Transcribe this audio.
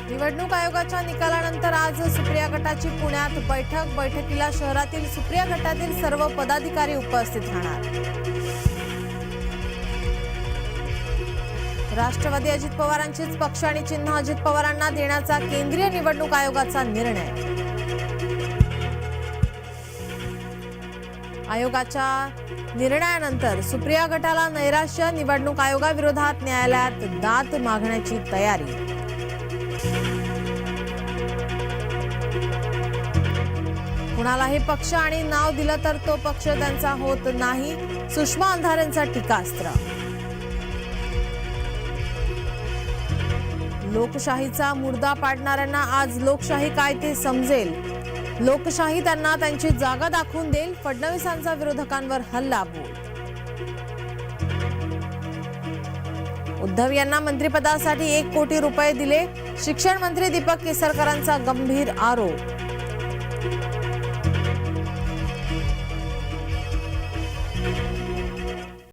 निवडणूक आयोगाच्या निकालानंतर आज सुप्रिया गटाची पुण्यात बैठकीला शहरातील सुप्रिया गटातील सर्व पदाधिकारी उपस्थित राहणार। राष्ट्रवादी अजित पवारांचीच पक्ष आणि चिन्ह अजित पवारांना देण्याचा केंद्रीय निवडणूक आयोगाचा निर्णय। आयोगाच्या निर्णयानंतर सुप्रिया गटाला नैराश्य, निवडणूक आयोगाविरोधात न्यायालयात दाद मागण्याची तयारी। कुणालाही पक्ष आणि नाव दिलं तर तो पक्ष त्यांचा होत नाही, सुषमा अंधारेंचा टीकास्त्र। लोकशाहीचा मुर्दा पाडणाऱ्यांना आज लोकशाही काय ते समजेल, लोकशाही त्यांना त्यांची जागा दाखवून देईल, फडणवीसांचा विरोधकांवर हल्लाबोल। उद्धव यांना मंत्रिपदासाठी 1 कोटी रुपये दिले, शिक्षण मंत्री दीपक केसरकरांचा गंभीर आरोप।